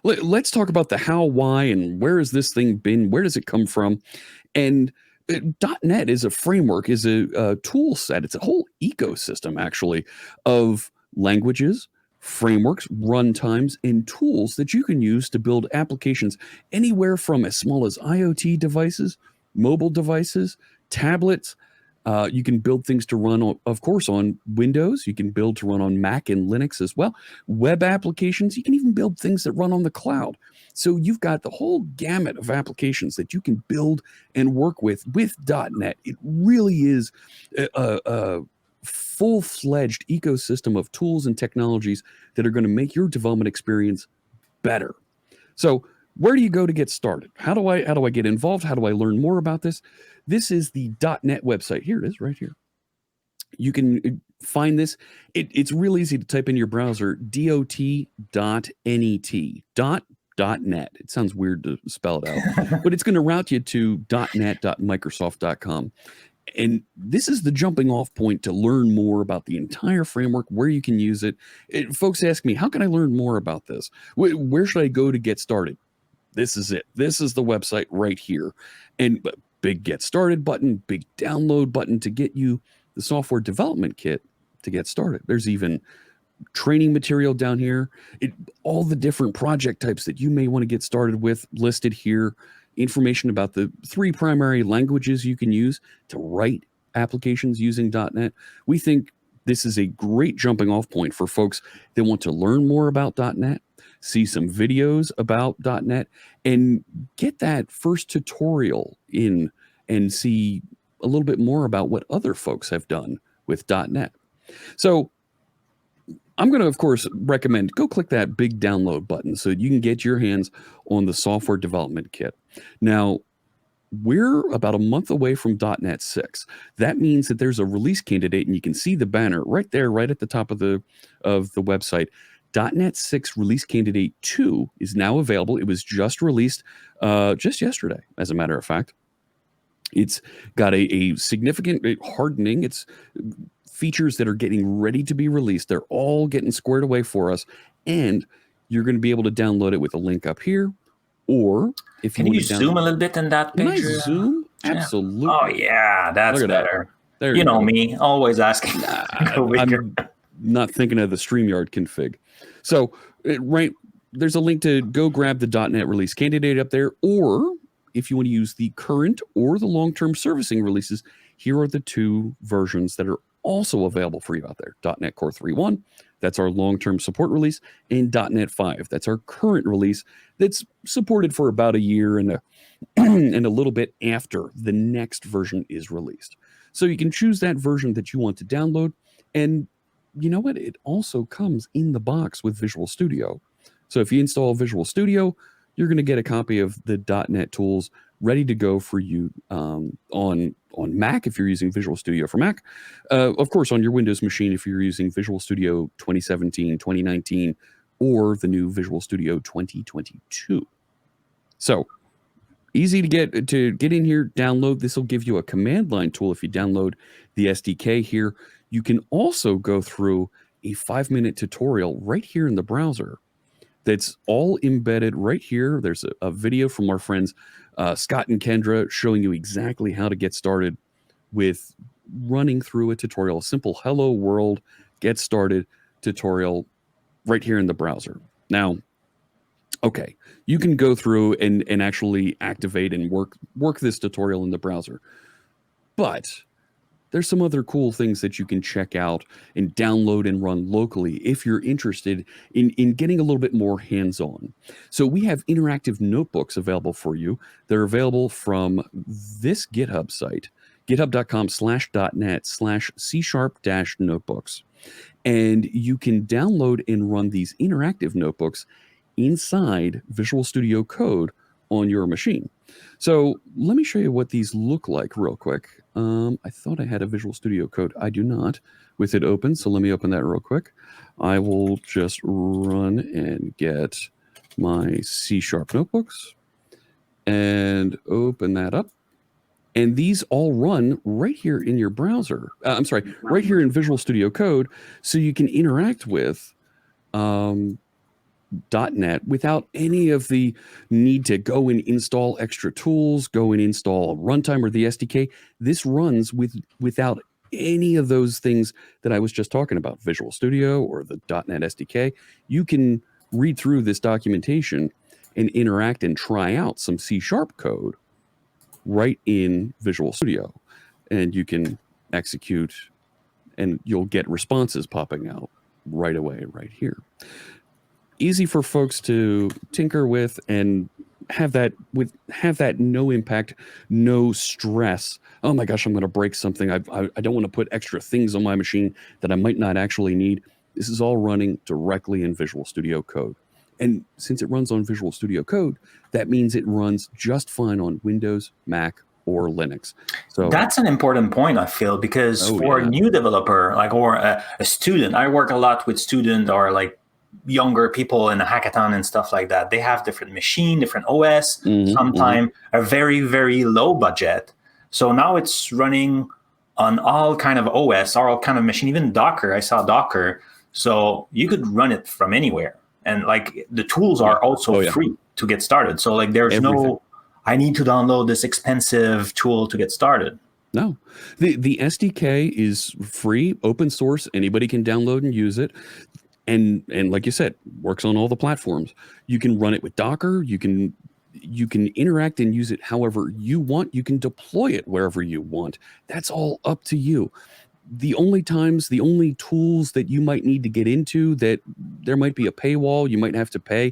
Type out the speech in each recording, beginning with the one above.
Let's talk about the how, why, and where has this thing been? Where does it come from? And .NET is a framework, is a tool set. It's a whole ecosystem, actually, of languages, frameworks, runtimes, and tools that you can use to build applications anywhere from as small as IoT devices, mobile devices, tablets. You can build things to run, of course, on Windows. You can build to run on Mac and Linux as well. Web applications. You can even build things that run on the cloud. So you've got the whole gamut of applications that you can build and work with .NET. It really is a full-fledged ecosystem of tools and technologies that are going to make your development experience better. So where do you go to get started? How do I get involved? How do I learn more about this? This is the .NET website. Here it is, right here. You can find this. It's real easy to type in your browser, dot.net. .net. It sounds weird to spell it out, but it's going to route you to .net.microsoft.com. And this is the jumping off point to learn more about the entire framework, where you can use it. Folks ask me, how can I learn more about this? Where should I go to get started? This is it. This is the website right here. And big get started button, big download button to get you the software development kit to get started. There's even training material down here. All the different project types that you may want to get started with listed here. Information about the 3 primary languages you can use to write applications using .NET. We think this is a great jumping off point for folks that want to learn more about .NET, see some videos about .NET, and get that first tutorial in and see a little bit more about what other folks have done with .NET. So I'm going to, of course, recommend go click that big download button so you can get your hands on the software development kit. Now, we're about a month away from .NET 6. That means that there's a release candidate, and you can see the banner right there, right at the top of the website. .NET 6 release candidate 2 is now available. It was just released just yesterday, as a matter of fact. It's got a significant hardening. It's features that are getting ready to be released. They're all getting squared away for us, and you're going to be able to download it with a link up here. Or if you can you zoom a little bit in that page? Can I zoom? Absolutely. Oh yeah, that's better. There you know me, always asking. I'm not thinking of the StreamYard config. So there's a link to go grab the .NET release candidate up there, or if you want to use the current or the long-term servicing releases, here are the 2 versions that are also available for you out there. .NET Core 3.1, that's our long-term support release, and .NET 5, that's our current release that's supported for about a year and a little bit after the next version is released. So you can choose that version that you want to download, and you know what? It also comes in the box with Visual Studio. So if you install Visual Studio, you're going to get a copy of the .NET tools ready to go for you on Mac if you're using Visual Studio for Mac. Of course, on your Windows machine if you're using Visual Studio 2017, 2019, or the new Visual Studio 2022. So easy to get in here, download. This will give you a command line tool if you download the SDK here. You can also go through a 5-minute tutorial right here in the browser that's all embedded right here. There's a video from our friends Scott and Kendra showing you exactly how to get started with running through a tutorial, a simple hello world, get started tutorial right here in the browser. Now, okay, you can go through and actually activate and work this tutorial in the browser. But there's some other cool things that you can check out and download and run locally if you're interested in getting a little bit more hands-on. So we have interactive notebooks available for you. They're available from this GitHub site, github.com/.net/C#-notebooks. And you can download and run these interactive notebooks inside Visual Studio Code on your machine. So let me show you what these look like real quick. I thought I had a Visual Studio Code. I do not with it open, so let me open that real quick. I will just run and get my C# notebooks and open that up. And these all run right here in your browser. Right here in Visual Studio Code, so you can interact with .NET without any of the need to go and install extra tools, go and install a runtime or the SDK. This runs without any of those things that I was just talking about, Visual Studio or the .NET SDK. You can read through this documentation and interact and try out some C# code right in Visual Studio. And you can execute and you'll get responses popping out right away right here. Easy for folks to tinker with and have that no impact, no stress. Oh my gosh, I'm going to break something. I don't want to put extra things on my machine that I might not actually need. This is all running directly in Visual Studio Code. And since it runs on Visual Studio Code, that means it runs just fine on Windows, Mac, or Linux. So that's an important point, I feel, because for a new developer, like, or a student, I work a lot with students or like younger people in a hackathon and stuff like that. They have different machine, different OS, sometimes a very, very low budget. So now it's running on all kind of OS, all kind of machine, even Docker. I saw Docker. So you could run it from anywhere. And like the tools are also free to get started. So like there's no, I need to download this expensive tool to get started. No, the SDK is free, open source. Anybody can download and use it. And like you said, works on all the platforms. You can run it with Docker. You can interact and use it however you want. You can deploy it wherever you want. That's all up to you. The only tools that you might need to get into, that there might be a paywall, you might have to pay,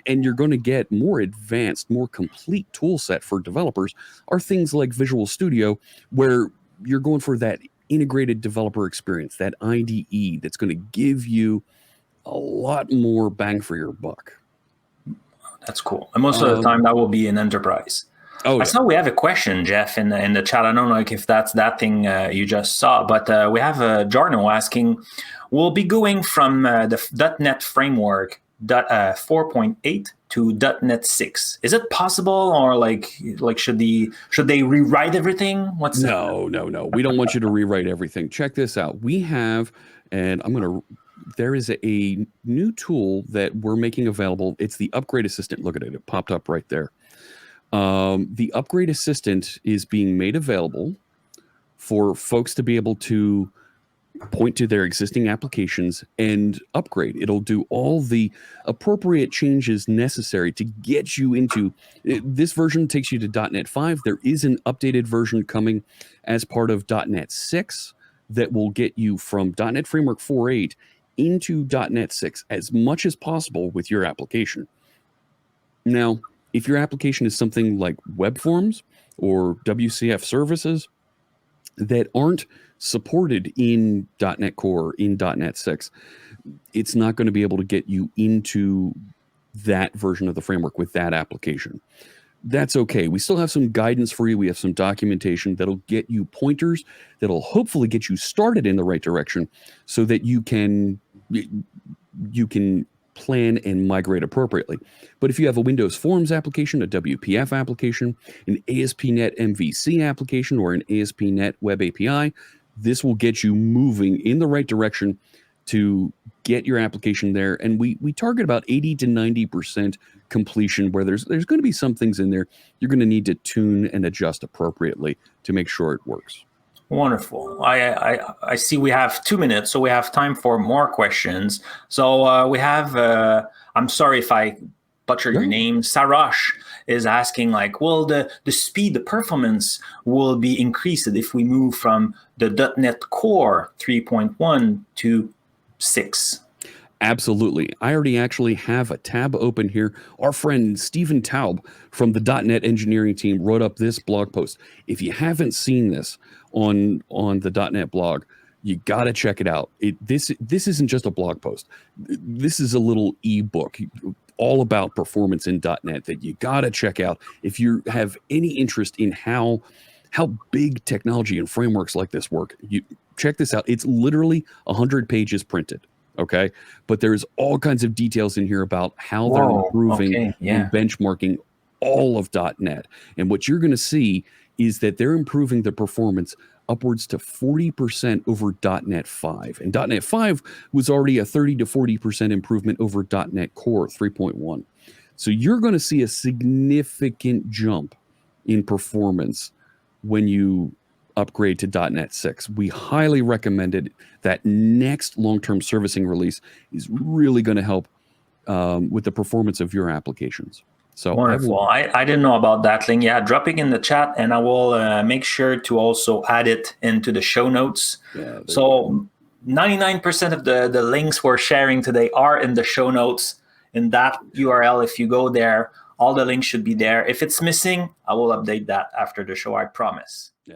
and you're going to get more advanced, more complete tool set for developers, are things like Visual Studio, where you're going for that integrated developer experience, that IDE that's going to give you a lot more bang for your buck. That's cool. And most of the time that will be an enterprise. I saw we have a question, Jeff, in the chat. I don't know if that's that thing you just saw, but we have Jarno asking, we'll be going from the .NET framework 4.8 to .NET 6. Is it possible, or like should they rewrite everything? No. We don't want you to rewrite everything. Check this out. We have, and there is a new tool that we're making available. It's the Upgrade Assistant. Look at it. It popped up right there. The Upgrade Assistant is being made available for folks to be able to point to their existing applications and upgrade. It'll do all the appropriate changes necessary to get you into this version. Takes you to .NET 5. There is an updated version coming as part of .NET 6 that will get you from .NET Framework 4.8 into .NET 6 as much as possible with your application. Now, if your application is something like web forms or WCF services that aren't supported in .NET Core, in .NET 6, it's not going to be able to get you into that version of the framework with that application. That's okay. We still have some guidance for you. We have some documentation that'll get you pointers, that'll hopefully get you started in the right direction so that you can plan and migrate appropriately. But if you have a Windows Forms application, a WPF application, an ASP.NET MVC application, or an ASP.NET Web API, this will get you moving in the right direction to get your application there. And we target about 80 to 90% completion, where there's going to be some things in there you're going to need to tune and adjust appropriately to make sure it works. Wonderful. I see we have 2 minutes, so we have time for more questions. So we have, I'm sorry if I butchered your name, Sarosh is asking, like, well, the speed, the performance will be increased if we move from the .NET Core 3.1 to 6. Absolutely. I already actually have a tab open here. Our friend Stephen Taub from the .NET engineering team wrote up this blog post. If you haven't seen this on the .NET blog, you got to check it out. This isn't just a blog post. This is a little ebook all about performance in .NET that you got to check out if you have any interest in how big technology and frameworks like this work. You check this out. It's literally 100 pages printed. Okay, but there's all kinds of details in here about how they're improving and benchmarking all of .NET. And what you're going to see is that they're improving the performance upwards to 40% over .NET 5. And .NET 5 was already a 30 to 40% improvement over .NET Core 3.1. So you're going to see a significant jump in performance when you upgrade to .NET 6. We highly recommend it. That next long-term servicing release is really going to help with the performance of your applications. So wonderful. I didn't know about that link. Yeah, drop it in the chat, and I will make sure to also add it into the show notes. Yeah, so 99% of the links we're sharing today are in the show notes. In that URL, if you go there, all the links should be there. If it's missing, I will update that after the show, I promise. Yeah.